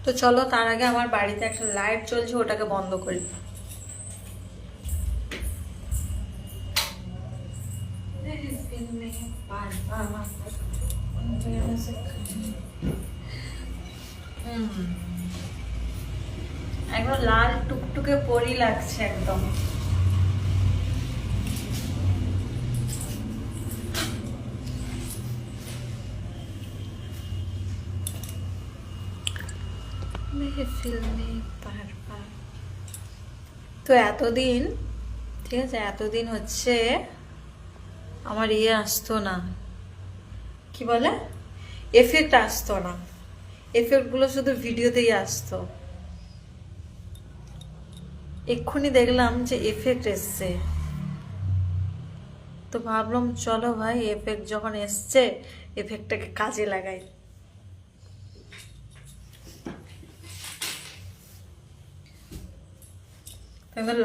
তো চলো তার আগে আমার বাড়িতে একটা লাইট জ্বলছে, ওটাকে বন্ধ করি। একদম লাল টুকটুকে পরি লাগছে একদম। তো এতদিন, ঠিক আছে, এতদিন হচ্ছে আমার আসতো না, কি বলে, এফেক্ট আসতো না। এফেক্টগুলো শুধু ভিডিওতেই আসতো। এক্ষুনি দেখলাম যে এফেক্ট এসছে, তো ভাবলাম চলো ভাই, এফেক্ট যখন এসছে এফেক্টটাকে কাজে লাগাই।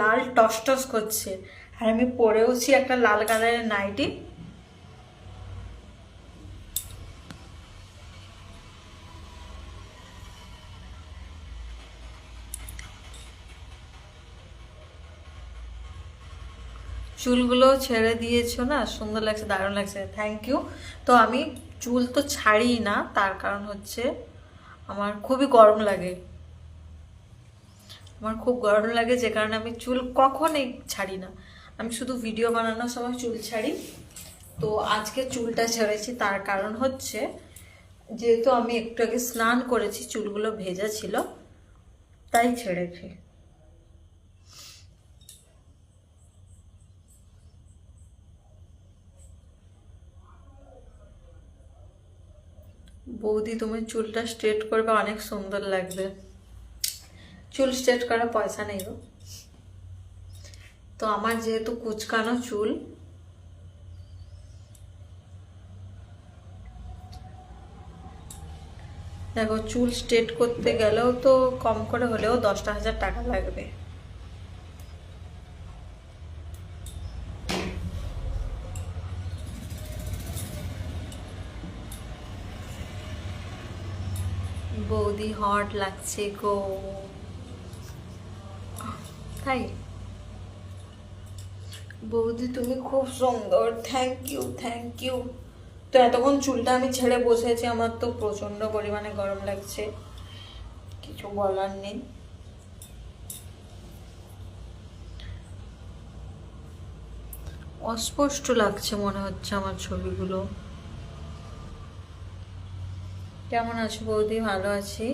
লাল টস টস করছে, আর আমি পরেওছি একটা লাল কালারের নাইটি। চুলগুলো ছেড়ে দিয়েছো না, সুন্দর লাগছে, দারুণ লাগছে, থ্যাংক ইউ। তো আমি চুল তো ছাড়ি না, তার কারণ হচ্ছে আমার খুবই গরম লাগে। আমার খুব গরম লাগে, যে কারণে আমি চুল কখনোই ছাড়ি না। আমি শুধু ভিডিও বানানোর সময় চুল ছাড়ি। তো আজকে চুলটা ছেড়েছি, তার কারণ হচ্ছে যেহেতু আমি একটু আগে স্নান করেছি, চুলগুলো ভেজা ছিল, তাই ছেড়েছি। বৌদি তুমি চুলটা স্ট্রেট করবে, অনেক সুন্দর লাগবে। চুল স্ট্রেট করার পয়সা নেই গো। তো আমার যেহেতু কুচকানো চুল, দেখো চুল স্ট্রেট করতে গেলেও তো কম করে হলেও 10,000 টাকা লাগবে। বৌদি হট লাগছে গো, তাই? বৌদি তুমি খুব সুন্দর, থ্যাংক ইউ থ্যাংক ইউ। তো এতক্ষণ চুলটা আমি ছেড়ে বসেছি, আমার তো প্রচন্ড পরিমাণে গরম লাগছে, কিছু বলার নেই। অস্পষ্ট লাগছে মনে হচ্ছে আমার ছবিগুলো। কেমন আছো বৌদি? ভালো আছি।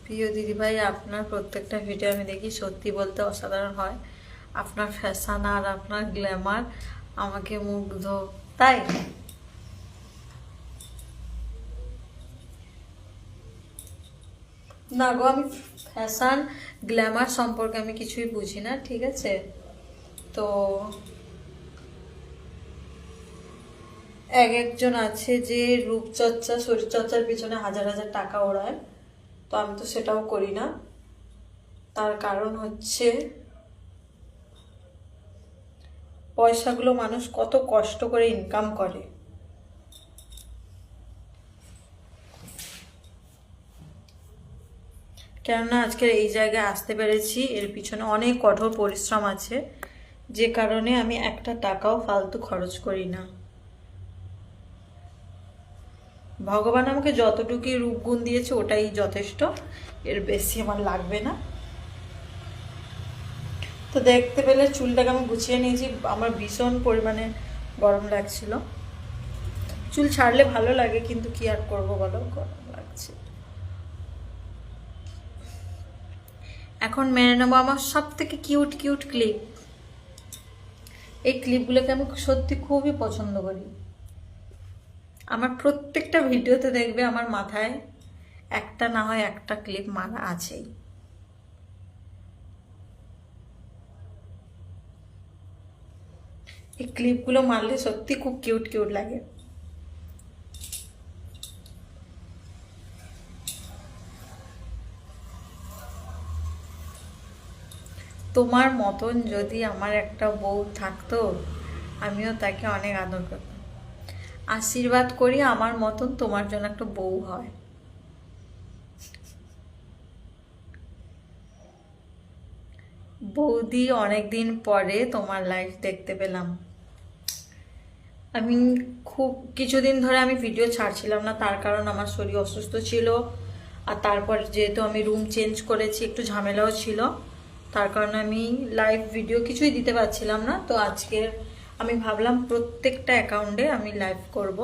প্রিয় দিদিভাই, আপনার প্রত্যেকটা ভিডিও আমি দেখি, সত্যি বলতে অসাধারণ হয়। আপনার ফ্যাশন আর আপনার গ্ল্যামার আমাকে মুগ্ধ। তাই? না গো, আমি ফ্যাশন গ্ল্যামার সম্পর্কে আমি কিছুই বুঝি না, ঠিক আছে? তো এক একজন আছে যে রূপচর্চা শরীরচর্চার পিছনে হাজার হাজার টাকা ওড়ায়, তো আমি তো সেটাও করি না। তার কারণ হচ্ছে পয়সাগুলো মানুষ কত কষ্ট করে ইনকাম করে। কেননা আজকের এই জায়গায় আসতে পেরেছি, এর পিছনে অনেক কঠোর পরিশ্রম আছে, যে কারণে আমি একটা টাকাও ফালতু খরচ করি না। ভগবান আমাকে যতটুকুই রূপগুণ দিয়েছে ওটাই যথেষ্ট, এর বেশি আমার লাগবে না। তো দেখতে পেলে চুলটাকে আমি গুছিয়ে নিয়েছি, আমার ভীষণ পরিমাণে গরম লাগছিল। চুল ছাড়লে ভালো লাগে, কিন্তু কি আর করবো বলো, গরম লাগছে। এখন মেনে নেবো আমার সব থেকে কিউট কিউট ক্লিপ। এই ক্লিপগুলোকে আমি সত্যি খুবই পছন্দ করি। আমার প্রত্যেকটা ভিডিওতে দেখবে আমার মাথায় একটা না হয় একটা ক্লিপ মারা আছেই। এই ক্লিপগুলো মারলে সত্যি খুব কিউট কিউট লাগে। তোমার মতন যদি আমার একটা বউ থাকতো, আমিও তাকে অনেক আদর করতাম। আশীর্বাদ করি আমার মতন তোমার জন্য একটা বউ হয়। বৌদি, অনেকদিন পরে তোমার লাইফ দেখতে পেলাম। আমি খুব কিছুদিন ধরে আমি ভিডিও ছাড়ছিলাম না, তার কারণ আমার শরীর অসুস্থ ছিল, আর তারপর যেহেতু আমি রুম চেঞ্জ করেছি একটু ঝামেলাও ছিল, তার কারণে আমি লাইভ ভিডিও কিছুই দিতে পারছিলাম না। তো আজকে আমি ভাবলাম প্রত্যেকটা অ্যাকাউন্টে আমি লাইভ করব।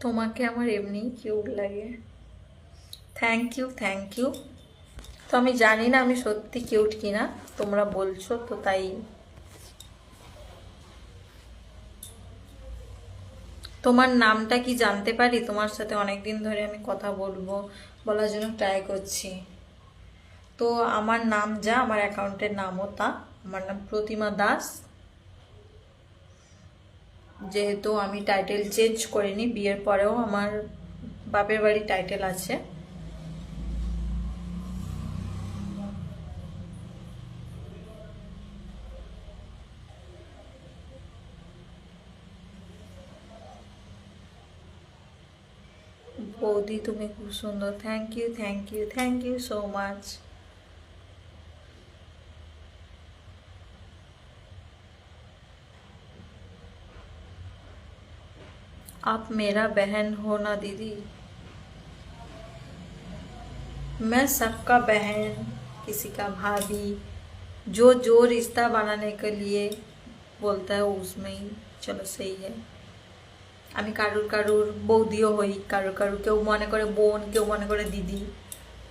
তোমাকে আমার এমনি কিউট লাগে। Thank you, thank you. তো আমি জানি না আমি সত্যি কিউট কিনা, তোমরা বলছো তো তাই। তোমার নামটা কি জানতে পারি? তোমার সাথে অনেকদিন ধরে আমি কথা বলার জন্য ট্রাই করছি। তো আমার নাম যা, আমার অ্যাকাউন্টের নামও তা। আমার নাম প্রতিমা দাস। যেহেতু আমি টাইটেল চেঞ্জ করিনি, বিয়ের পরেও আমার বাপের বাড়ি টাইটেল আছে। বৌদি তুমি খুব সুন্দর। Thank you, thank you, thank you so much. आप मेरा बहन हो ना दीदी। मैं सबका बहन, किसी का भाभी, जो रिश्ता बनाने के लिए बोलता है उसमें ही चलो सही है। আমি কারুর কারুর বৌদিও হই, কারুর কারুর কেউ মনে করে বোন, কেউ মনে করে দিদি,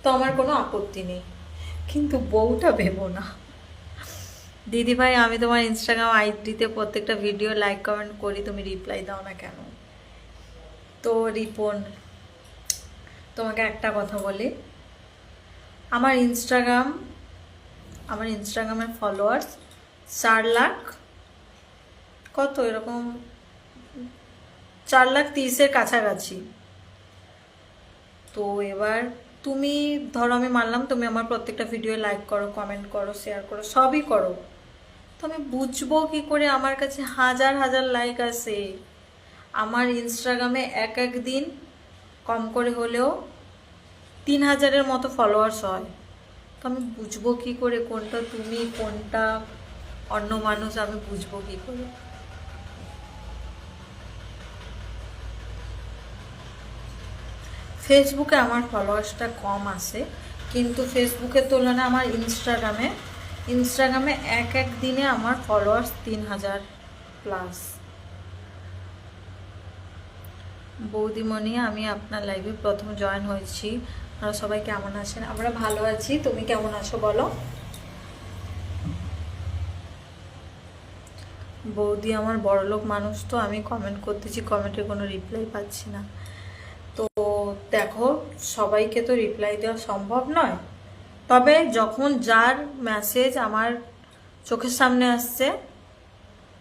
তো আমার কোনো আপত্তি নেই, কিন্তু বউটা ভেবো না। দিদি ভাই, আমি তোমার ইনস্টাগ্রাম আইডিতে প্রত্যেকটা ভিডিও লাইক কমেন্ট করি, তুমি রিপ্লাই দাও না কেন? তো রিপন, তোমাকে একটা কথা বলি, আমার ইনস্টাগ্রামের ফলোয়ার্স 4 লাখ, কত এরকম 4,30,000-এর কাছাকাছি। তো এবার তুমি ধরো, আমি মানলাম তুমি আমার প্রত্যেকটা ভিডিও লাইক করো, কমেন্ট করো, শেয়ার করো, সবই করো, তো আমি বুঝবো কি করে আমার কাছে হাজার হাজার লাইক আসে? আমার ইনস্টাগ্রামে এক দিন কম করে হলেও 3,000-এর মতো ফলোয়ার্স হয়, তো আমি বুঝবো কি করে কোনটা তুমি, কোনটা অন্য মানুষ, আমি বুঝবো কি করে? ফেসবুকে আমার ফলোয়ার্সটা কম আসে, কিন্তু ফেসবুকের তুলনায় আমার ইনস্টাগ্রামে এক দিনে আমার ফলোয়ার্স 3,000 প্লাস। বৌদিমণি, আমি আপনার লাইভে প্রথম জয়েন হয়েছি। আপনারা সবাই কেমন আছেন? আমরা ভালো আছি, তুমি কেমন আছো বলো? বৌদি আমার বড়লোক মানুষ, তো আমি কমেন্ট করতেছি, কমেন্টের কোনো রিপ্লাই পাচ্ছি না। তো দেখো, সবাইকে তো রিপ্লাই দেওয়া সম্ভব নয়, তবে যখন যার মেসেজ আমার চোখের সামনে আসছে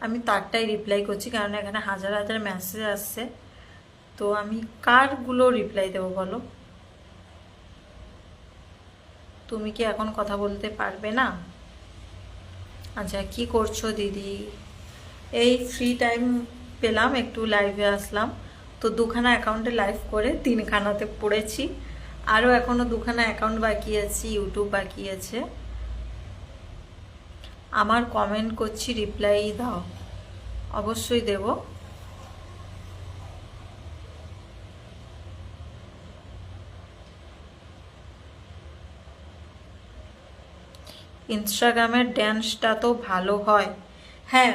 আমি তারটাই রিপ্লাই করছি, কারণ এখানে হাজার হাজার মেসেজ আসছে, তো আমি কারগুলো রিপ্লাই দেবো বলো? তুমি কি এখন কথা বলতে পারবে না? আচ্ছা, কি করছো দিদি? এই ফ্রি টাইম পেলাম, একটু লাইভে আসলাম, তো 2খানা অ্যাকাউন্টে লাইভ করে 3খানাতে পড়েছি, আরও এখনও 2খানা অ্যাকাউন্ট বাকি আছে, ইউটিউব বাকি আছে। আমার কমেন্ট করছি, রিপ্লাই দাও। অবশ্যই দেব। ইনস্টাগ্রামের ড্যান্সটা তো ভালো হয়। হ্যাঁ,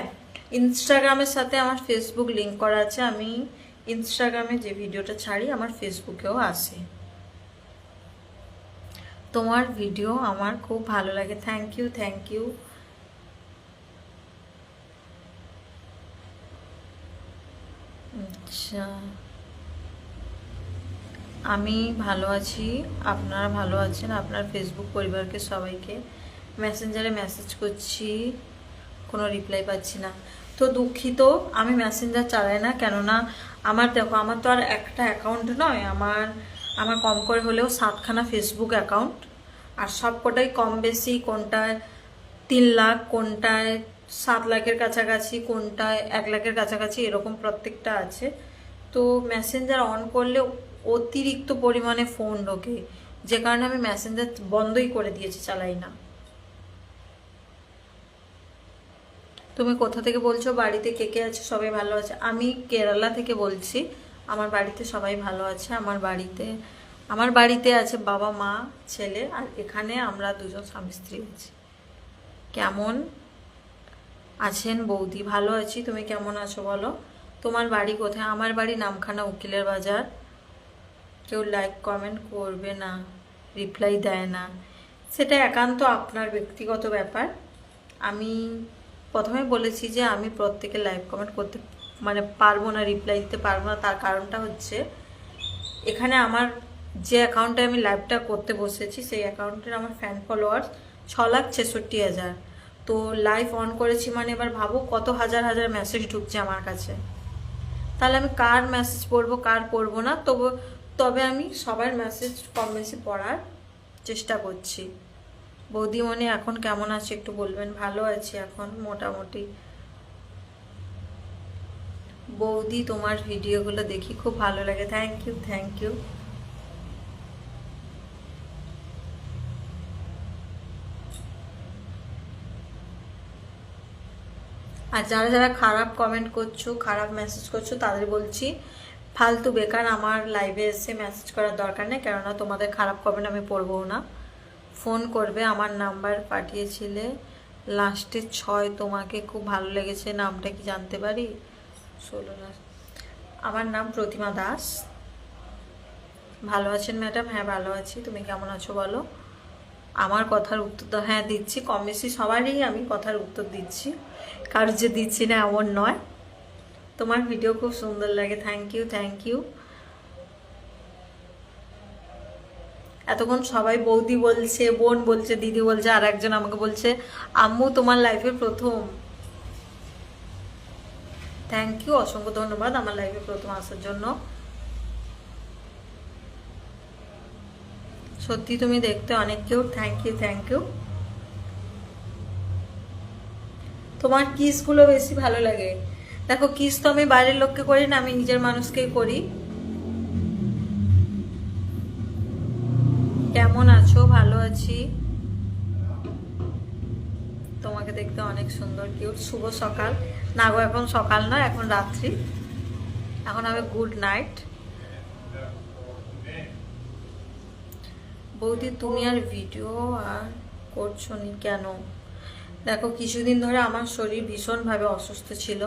ইনস্টাগ্রামের সাথে আমার ফেসবুক লিঙ্ক করা আছে, আমি ইনস্টাগ্রামে যে ভিডিওটা ছাড়ি আমার ফেসবুকেও আসে। তোমার ভিডিও আমার খুব ভালো লাগে। Thank you, thank you. আচ্ছা, আমি ভালো আছি, আপনারা ভালো আছেন? আপনার ফেসবুক পরিবারকে সবাইকে মেসেঞ্জারে মেসেজ করছি, কোনো রিপ্লাই পাচ্ছি না। তো দুঃখিত, আমি মেসেঞ্জার চালাই না, কেননা আমার দেখো আমার তো আর একটা অ্যাকাউন্ট নয়, আমার কম করে হলেও 7খানা ফেসবুক অ্যাকাউন্ট, আর সব কটাই কম বেশি, কোনটায় 3 লাখ, কোনটায় 7 লাখের কাছাকাছি, কোনটায় 1 লাখের কাছাকাছি, এরকম প্রত্যেকটা আছে। তো মেসেঞ্জার অন করলে অতিরিক্ত পরিমাণে ফোন ঢোকে, যে কারণে আমি মেসেঞ্জার বন্ধই করে দিয়েছি, চালাই না। তুমি কোথা থেকে বলছো? বাড়িতে কে কে আছে? সবাই ভালো আছে? আমি কেরালা থেকে বলছি। আমার বাড়িতে সবাই ভালো আছে। আমার বাড়িতে আছে বাবা, মা, ছেলে, আর এখানে আমরা দুজন স্বামী স্ত্রী আছি। কেমন আছেন বৌদি? ভালো আছি, তুমি কেমন আছো বলো? তোমার বাড়ি কোথায়? আমার বাড়ি নামখানা, উকিলের বাজার। কেউ লাইক কমেন্ট করবে না, রিপ্লাই দেয় না, সেটা একান্ত আপনার ব্যক্তিগত ব্যাপার। আমি প্রথমে বলেছি যে আমি প্রত্যেকের লাইভ কমেন্ট করতে পারবো না, রিপ্লাই দিতে পারবো না। তার কারণটা হচ্ছে, এখানে আমার যে অ্যাকাউন্টে আমি লাইভটা করতে বসেছি, সেই অ্যাকাউন্টের আমার ফ্যান ফলোয়ার্স 6,66,000। তো লাইভ অন করেছি মানে এবার ভাবো কত হাজার হাজার মেসেজ ঢুকছে আমার কাছে। তাহলে আমি কার মেসেজ পড়বো, কার পড়বো না, তবে আমি সবার মেসেজ কম বেশি পড়ার চেষ্টা করছি। বৌদিমণি এখন কেমন আছে একটু বলবেন? ভালো আছি এখন মোটামুটি। বৌদি তোমার ভিডিওগুলো দেখি, খুব ভালো লাগে। Thank you, thank you. আর যারা যারা খারাপ কমেন্ট করছো, খারাপ মেসেজ করছো, তাদের বলছি ফালতু বেকার আমার লাইভে এসে মেসেজ করার দরকার নেই, কেননা তোমাদের খারাপ কমেন্ট আমি পড়বো না। ফোন করবে, আমার নাম্বার পাঠিয়েছিলে লাস্টে 6, তোমাকে খুব ভালো লেগেছে, নামটা কি জানতে পারি? 16 না, আমার নাম প্রতিমা দাস। ভালো আছেন ম্যাডাম? হ্যাঁ ভালো আছি, তুমি কেমন আছো বলো? আমার কথার উত্তর তো হ্যাঁ দিচ্ছি, কম বেশি সবারই আমি কথার উত্তর দিচ্ছি, কারোর যে দিচ্ছি না এমন নয়। তোমার ভিডিও খুব সুন্দর লাগে। Thank you, thank you. এতক্ষণ সবাই বৌদি বলছে, বোন বলছে, দিদি বলছে, আর একজন আমাকে বলছে আম্মু তোমার লাইফে প্রথম। থ্যাংক ইউ, অসংখ্য ধন্যবাদ আমার লাইফে প্রথম আসার জন্য। সত্যি তুমি দেখতে অনেক cute. Thank you, thank you. তোমার কিসগুলো বেশি ভালো লাগে? দেখো, কিস তো আমি বাইরের লোককে করি না, আমি নিজের মানুষকেই করি। কেমন আছো? ভালো আছি। তোমাকে দেখতে অনেক সুন্দর, কিউট। শুভ সকাল। না গো, এখন সকাল নয়, এখন রাত্রি, এখন হবে গুড নাইট। বৌদি তুমি আর ভিডিও আর করছো নি কেন? দেখো, কিছুদিন ধরে আমার শরীর ভীষণভাবে অসুস্থ ছিল।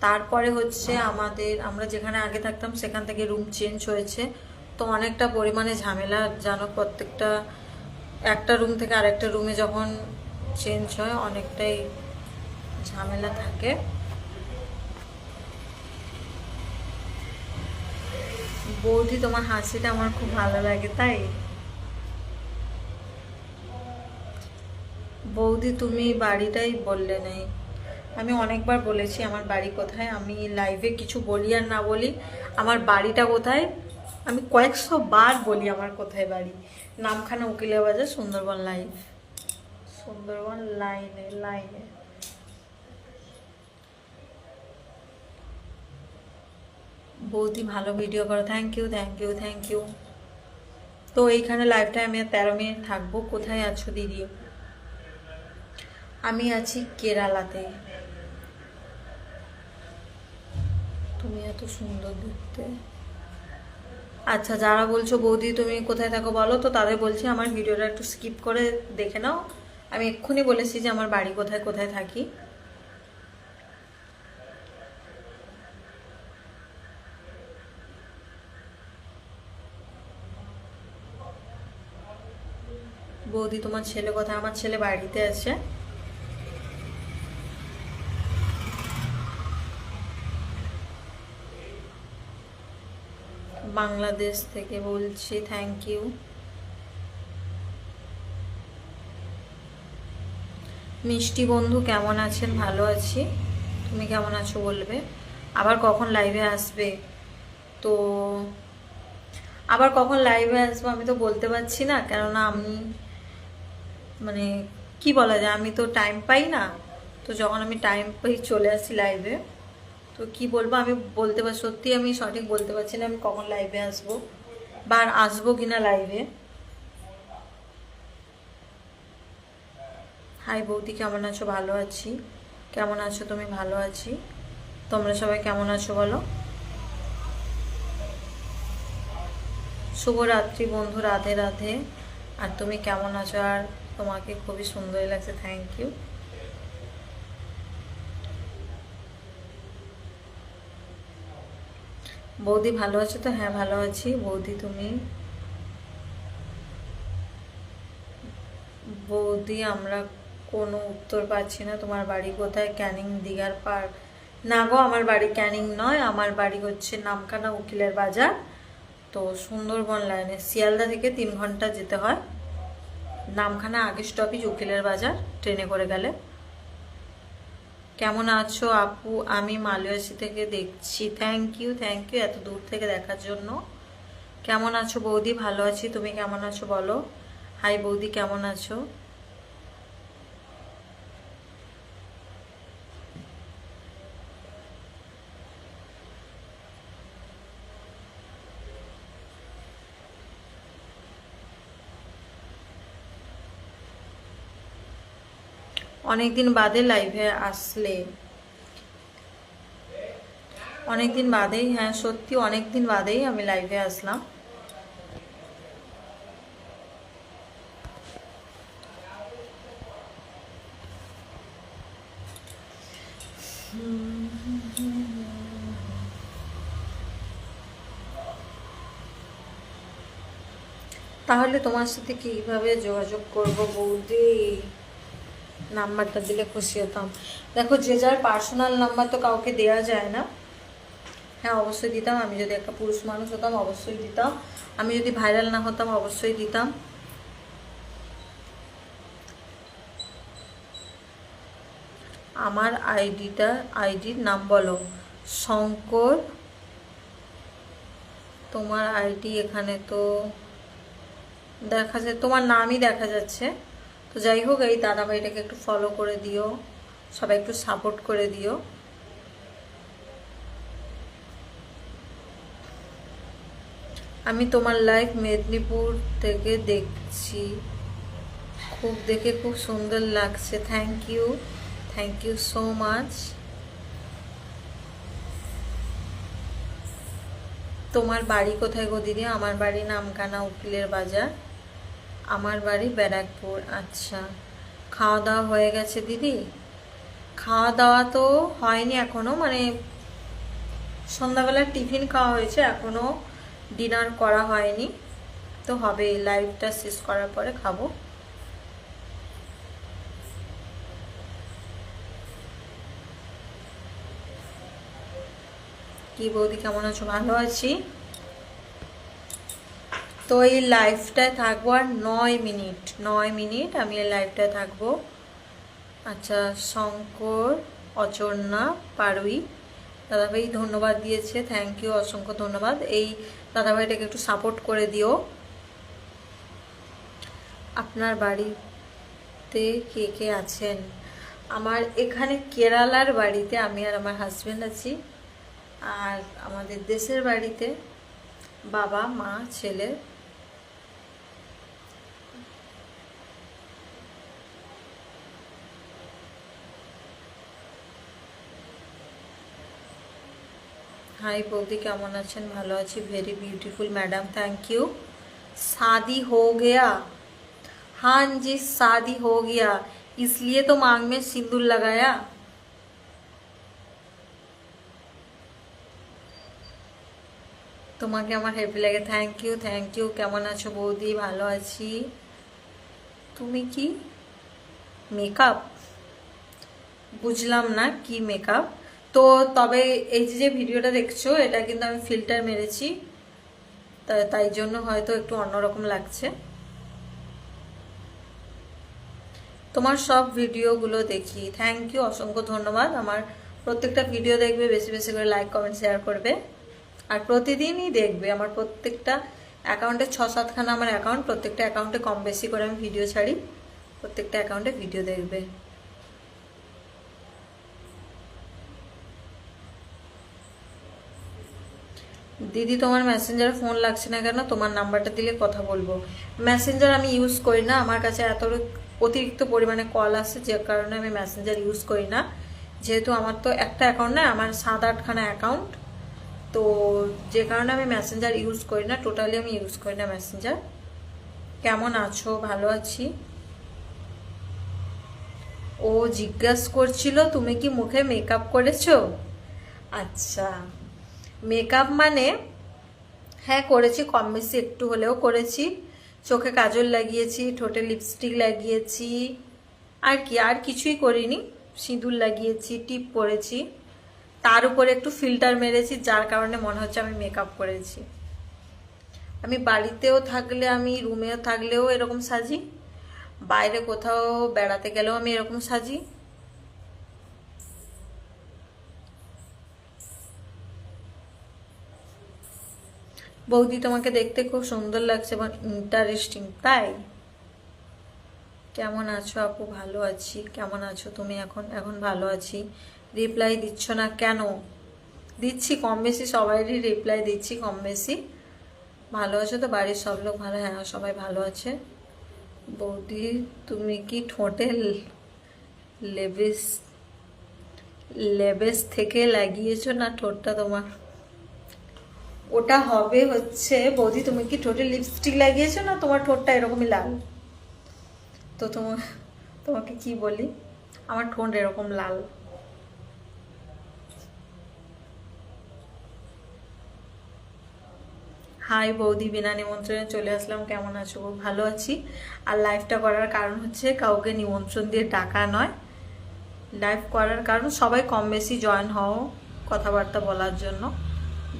তারপরে হচ্ছে আমরা যেখানে আগে থাকতাম সেখান থেকে রুম চেঞ্জ হয়েছে, তো অনেকটা পরিমাণে ঝামেলা জানো। প্রত্যেকটা একটা রুম থেকে আরেকটা রুমে যখন চেঞ্জ হয় অনেকটাই ঝামেলা থাকে। বৌদি তোমার হাসিটা আমার খুব ভালো লাগে। তাই বৌদি তুমি বাড়িটাই বললে নেই। আমি অনেকবার বলেছি আমার বাড়ি কোথায়, আমি লাইভে কিছু বলি আর না বলি আমার বাড়িটা কোথায়, আমি কয়েকশো বার বলি আমার কোথায় বাড়ি। নামখানা, উকিলের বাজার, সুন্দরবন লাইভ, সুন্দরবন লাইনে লাইনে। বৌদি ভালো ভিডিও করো। Thank you, thank you, thank you. তো এইখানে লাইভটা আমি 13 মিনিট থাকবো। কোথায় আছো দিদি? আমি আছি কেরালাতে। তুমি এত সুন্দর দেখতে। আচ্ছা, যারা বলছো বৌদি তুমি কোথায় থাকো বলো, তো তাদের বলছি আমার ভিডিওটা একটু স্কিপ করে দেখে নাও। আমি এক্ষুনি বলেছি যে আমার বাড়ি কোথায়, কোথায় থাকি। বৌদি তোমার ছেলে কোথায়? আমার ছেলে বাড়িতে আছে। বাংলাদেশ থেকে বলছি। Thank you. মিষ্টি বন্ধু কেমন আছেন? ভালো আছি, তুমি কেমন আছো বলবে। আবার কখন লাইভে আসবে? তো আবার কখন লাইভে আসবো আমি তো বলতে পারছি না, কেননা আমি মানে কি বলা যায়, আমি তো টাইম পাই না। তো যখন আমি টাইম পাই চলে আসি লাইভে। তো কি বলবো আমি বলতে পার, সত্যি আমি সঠিক বলতে পারছি না আমি কখন লাইভে আসবো বা আর আসবো কিনা লাইভে। হাই বৌদি, কেমন আছো? ভালো আছি। কেমন আছো তুমি? ভালো আছি। তোমরা সবাই কেমন আছো বলো। শুভরাত্রি বন্ধু, রাধে রাধে। আর তুমি কেমন আছো? আর তোমাকে খুবই সুন্দরই লাগছে, থ্যাংক ইউ। বৌদি ভালো আছো তো? হ্যাঁ ভালো আছি বৌদি। তুমি? বৌদি আমরা কোনো উত্তর পাচ্ছি না। তোমার বাড়ি কোথায়? ক্যানিং, দিঘার পার? না গো, আমার বাড়ি ক্যানিং নয়, আমার বাড়ি হচ্ছে নামখানা, উকিলের বাজার। তো সুন্দরবন লাইনে শিয়ালদা থেকে 3 ঘন্টা যেতে হয়। নামখানা আগে স্টপেজ উকিলের বাজার, ট্রেনে করে গেলে। কেমন আছো আপু? আমি মালয়েশিয়া থেকে দেখছি। থ্যাংক ইউ, থ্যাংক ইউ এত দূর থেকে দেখার জন্য। কেমন আছো বৌদি? ভালো আছি, তুমি কেমন আছো বলো। হাই বৌদি, কেমন আছো? অনেকদিন বাদে লাইভে আসলে? অনেকদিন বাদেই, হ্যাঁ সত্যি অনেকদিন বাদেই আমি লাইভে আসলাম। তাহলে তোমার সাথে কিভাবে যোগাযোগ করব বৌদি? নাম্বারটা দিলে খুশি হতাম। দেখো, যে যার পার্সোনাল নাম্বার তো কাউকে দেওয়া যায় না। হ্যাঁ অবশ্যই দিতাম, আমি যদি একটা পুরুষ মানুষ হতাম অবশ্যই দিতাম, আমি যদি ভাইরাল না হতাম অবশ্যই দিতাম। আমার আইডির নাম বলো। শঙ্কর। তোমার আইডি এখানে তো দেখা যায়, তোমার নামই দেখা যাচ্ছে। তো যাই হোক, এই দাদাভাইটাকে একটু ফলো করে দিও, সবাই একটু সাপোর্ট করে দিও। আমি তোমার লাইভ মেদিনীপুর থেকে দেখছি, দেখে খুব সুন্দর লাগছে। Thank you so much. তোমার বাড়ি কোথায় গো দিদি? আমার বাড়ি নামখানা, উকিলের বাজার। আমার বাড়ি ব্যারাকপুর। আচ্ছা, খাওয়া দাওয়া হয়ে গেছে দিদি? খাওয়া দাওয়া তো হয়নি এখনো, মানে সন্ধ্যাবেলার টিফিন খাওয়া হয়েছে, এখনো ডিনার করা হয়নি। তো হবে, লাইভটা শেষ করার পরে খাবো। কি বৌদি কেমন আছো? ভালো আছি। তো এই লাইভটায় থাকবো আর 9 মিনিট, 9 মিনিট আমি এই লাইভটায় থাকবো। আচ্ছা, শঙ্কর অচর্ণা পারুই দাদাভাই ধন্যবাদ দিয়েছে, থ্যাংক ইউ, অসংখ্য ধন্যবাদ। এই দাদাভাইটাকে একটু সাপোর্ট করে দিও। আপনার বাড়িতে কে কে আছেন? আমার এখানে কেরালার বাড়িতে আমি আর আমার হাজব্যান্ড আছি, আর আমাদের দেশের বাড়িতে বাবা মা ছেলে। हाय बौदी केमन आছেন? ভালো আছি। Very beautiful madam, thank you. शादी हो गया? हाँ जी शादी हो गया, इसलिए तो मांग में सिंदूर लगाया। তোমাকে আমার হ্যাপি লাগে, থ্যাংক ইউ। কেমন আছো বৌদি? ভালো আছি। তুমি কি মেকআপ? বুঝলাম না কি মেকআপ। তো তবে এই যে ভিডিওটা দেখছো এটা কিন্তু আমি ফিল্টার মেরেছি, তাই জন্য হয়তো একটু অন্যরকম লাগছে। তোমার সব ভিডিওগুলো দেখি। থ্যাংক ইউ, অসংখ্য ধন্যবাদ। আমার প্রত্যেকটা ভিডিও দেখবে, বেশি বেশি করে লাইক কমেন্ট শেয়ার করবে, আর প্রতিদিনই দেখবে। আমার প্রত্যেকটা অ্যাকাউন্টে 6-7খানা আমার অ্যাকাউন্ট, প্রত্যেকটা অ্যাকাউন্টে কম বেশি করে আমি ভিডিও ছাড়ি, প্রত্যেকটা অ্যাকাউন্টে ভিডিও দেখবে। দিদি তোমার মেসেঞ্জারে ফোন লাগছে না কেন? তোমার নাম্বারটা দিলে কথা বলবো। মেসেঞ্জার আমি ইউজ করি না, আমার কাছে এত অতিরিক্ত পরিমাণে কল আসে, যে কারণে আমি মেসেঞ্জার ইউজ করি না। যেহেতু আমার তো একটা অ্যাকাউন্ট না, আমার 7-8খানা অ্যাকাউন্ট, তো যে কারণে আমি মেসেঞ্জার ইউজ করি না, টোটালি আমি ইউজ করি না মেসেঞ্জার। কেমন আছো? ভালো আছি। ও জিজ্ঞাসা করছিল তুমি কি মুখে মেকআপ করেছো? আচ্ছা, মেকআপ মানে হ্যাঁ করেছি, কম বেশি একটু হলেও করেছি। চোখে কাজল লাগিয়েছি, ঠোঁটে লিপস্টিক লাগিয়েছি, আর কি, আর কিছুই করিনি। সিঁদুর লাগিয়েছি, টিপ পরেছি, তার উপরে একটু ফিল্টার মেরেছি, যার কারণে মনে হচ্ছে আমি মেকআপ করেছি। আমি বাড়িতেও থাকলে, আমি রুমেও থাকলেও এরকম সাজি, বাইরে কোথাও বেড়াতে গেলেও আমি এরকম সাজি। বৌদি তোমাকে দেখতে খুব সুন্দর লাগছে এবং ইন্টারেস্টিং। তাই? কেমন আছো আপু? ভালো আছি। কেমন আছো তুমি? এখন এখন ভালো আছি। রিপ্লাই দিচ্ছ না কেন? দিচ্ছি কম বেশি, সবাইরই রিপ্লাই দিচ্ছি কম বেশি। ভালো আছো তো? বাড়ির সব লোক ভালো? হ্যাঁ, সবাই ভালো আছে। বৌদি তুমি কি ঠোঁটে লেবিস লেবেস থেকে লাগিয়েছো, না ঠোঁটটা তোমার? ওটা হবে হচ্ছে, বৌদি তুমি কি ঠোঁটে লিপস্টিক লাগিয়েছো, না তোমার ঠোঁটটা এরকমই লাল? তো তোমাকে কি বলি, আমার ঠোঁট এরকম লাল। হাই বৌদি, বিনা নিমন্ত্রণে চলে আসলাম। কেমন আছো? ভালো আছি। আর লাইভটা করার কারণ হচ্ছে কাউকে নিমন্ত্রণ দিয়ে ডাকা নয়, লাইভ করার কারণ সবাই কম বেশি জয়েন হও কথাবার্তা বলার জন্য।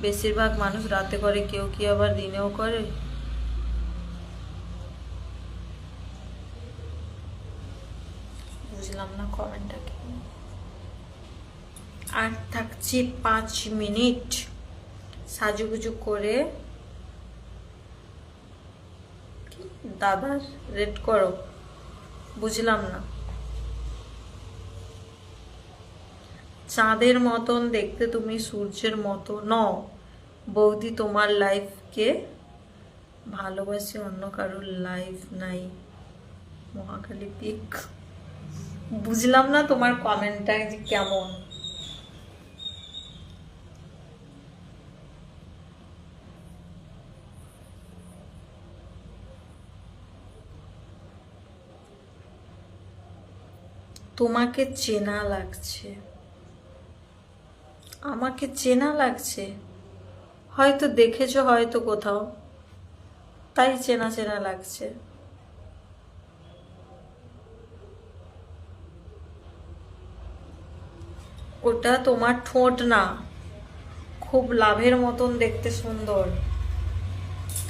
বেশিরভাগ মানুষ রাতে করে, কেউ কি আবার দিনেও করে। বুঝলাম না কমেন্টটা কি। আর থাকছি 5 মিনিট, সাজুগুজু করে দাদার রেড করো। বুঝলাম না। চাঁদের মতন দেখতে তুমি, সূর্যের মতো নও বৌদি। তোমার লাইফকে ভালোবাসি, অন্য কারোর লাইফ নাই। মহাকালী পিক। বুঝলাম না তোমার কমেন্টটা যে কেমন। তোমাকে চেনা লাগছে। আমাকে চেনা লাগছে? হয়তো দেখেছো, হয়তো কোথাও, তাই চেনা চেনা লাগছে। ওটা তোমার ঠোঁট না, খুব লাভের মতন দেখতে, সুন্দর।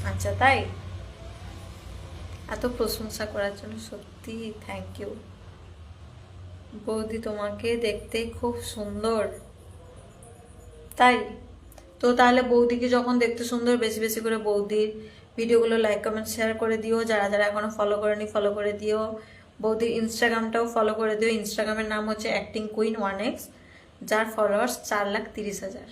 আচ্ছা তাই? এত প্রশংসা করার জন্য সত্যি থ্যাংক ইউ। বৌদি তোমাকে দেখতে খুব সুন্দর। তাই তো? তাহলে বৌদিকে যখন দেখতে সুন্দর, বেশি বেশি করে বৌদির ভিডিওগুলো লাইক কমেন্ট শেয়ার করে দিও। যারা যারা এখনো ফলো করেনি ফলো করে দিও। বৌদির ইনস্টাগ্রামটাও ফলো করে দিও। ইনস্টাগ্রামের নাম হচ্ছে অ্যাক্টিং কুইন 1x, যার ফলোয়ার্স 4,30,000।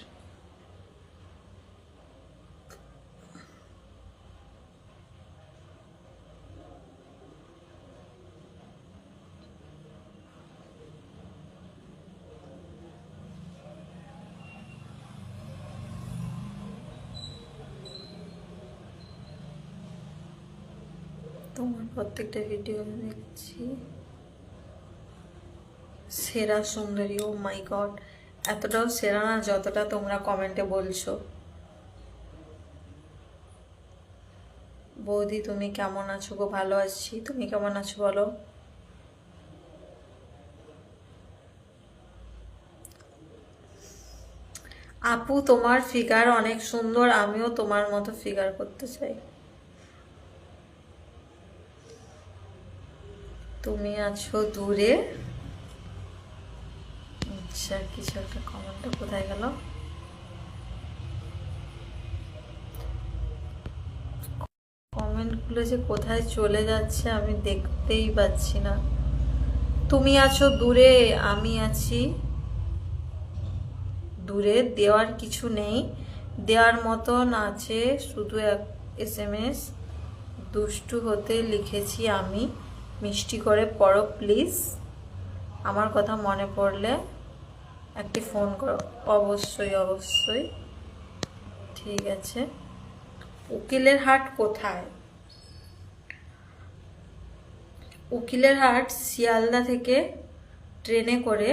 তোমার প্রত্যেকটা ভিডিও দেখছি। সেরা সুন্দরী। ও মাই গড, এতটাও সেরা না যতটা তোমরা কমেন্টে বলছো। বৌদি তুমি কেমন আছো গো? ভালো আছি। তুমি কেমন আছো বলো? আপু তোমার ফিগার অনেক সুন্দর, আমিও তোমার মতো ফিগার করতে চাই। তুমি আছো দূরে। আচ্ছা, কিছু একটা কমেন্টটা কোথায় গেল? কমেন্টগুলো যে কোথায় চলে যাচ্ছে আমি দেখতেই পাচ্ছি না। তুমি আছো দূরে, আমি আছি দূরে, দেওয়ার কিছু নেই, দেওয়ার মতন আছে শুধু এক SMS। দুষ্টু হতে লিখেছি আমি, মিষ্টি করে পড়ো প্লিজ, আমার কথা মনে পড়লে একটি ফোন করো। অবশ্যই অবশ্যই, ঠিক আছে। উকিলের হাট কোথায়? উকিলের হাট শিয়ালদা থেকে ট্রেনে করে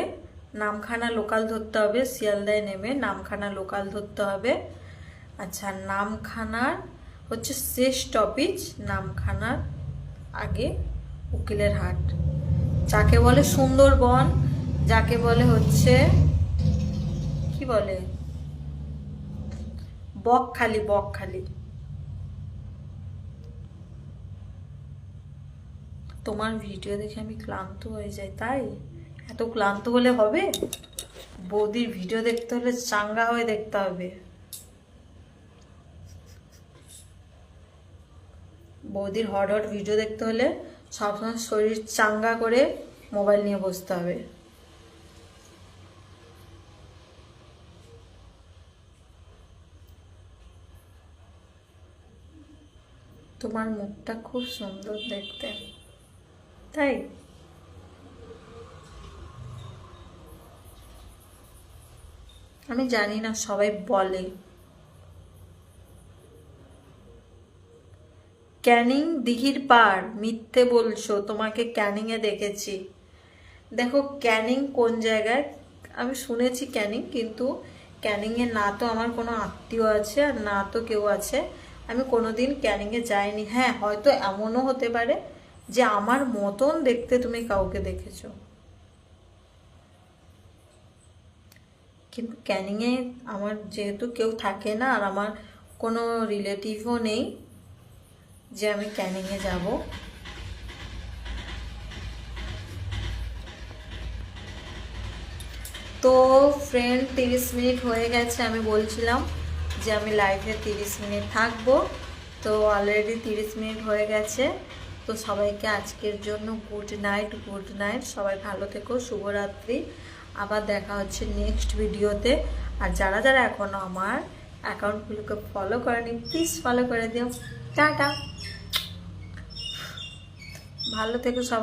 নামখানা লোকাল ধরতে হবে, শিয়ালদায় নেমে নামখানা লোকাল ধরতে হবে। আচ্ছা, নামখানার হচ্ছে শেষ স্টপেজ, নামখানার আগে উকিলের হাট, যাকে বলে সুন্দরবন, যাকে বলে হচ্ছে কি বলে, বকখালি, বকখালি। তোমার ভিডিও দেখে আমি ক্লান্ত হয়ে যাই, তাই এত ক্লান্ত হলে হবে? বৌদির ভিডিও দেখতে হলে চাঙ্গা হয়ে দেখতে হবে। বৌদির হট হট ভিডিও দেখতে হলে সবসময় শরীর চাঙ্গা করে মোবাইল নিয়ে বসতে হবে। তোমার মুখটা খুব সুন্দর দেখতে, তাই আমি জানি না, সবাই বলে। ক্যানিং দিঘির পাড়, মিথ্যে বলছো, তোমাকে ক্যানিং এ দেখেছি। দেখো ক্যানিং কোন জায়গায়, আমি শুনেছি ক্যানিং, কিন্তু ক্যানিং এ না তো আমার কোনো আত্মীয় আছে আর না তো কেউ আছে, আমি কোনোদিন ক্যানিং এ যাইনি। হ্যাঁ, হয়তো এমনও হতে পারে যে আমার মতন দেখতে তুমি কাউকে দেখেছো, কিন্তু ক্যানিং এ আমার যেহেতু কেউ থাকে না আর আমার কোনো রিলেটিভও নেই যে আমি ক্যানিং এ যাব। তো ফ্রেন্ড, 30 মিনিট হয়ে গেছে, আমি বলছিলাম যে আমি লাইভে 30 মিনিট থাকবো, তো অলরেডি 30 মিনিট হয়ে গেছে। তো সবাইকে আজকের জন্য গুড নাইট, গুড নাইট, সবাই ভালো থেকো, শুভরাত্রি। আবার দেখা হচ্ছে নেক্সট ভিডিওতে। আর যারা যারা এখনও আমার অ্যাকাউন্টগুলোকে ফলো করেনি, প্লিজ ফলো করে দিও। টাটা, ভালো থেকো সবাই।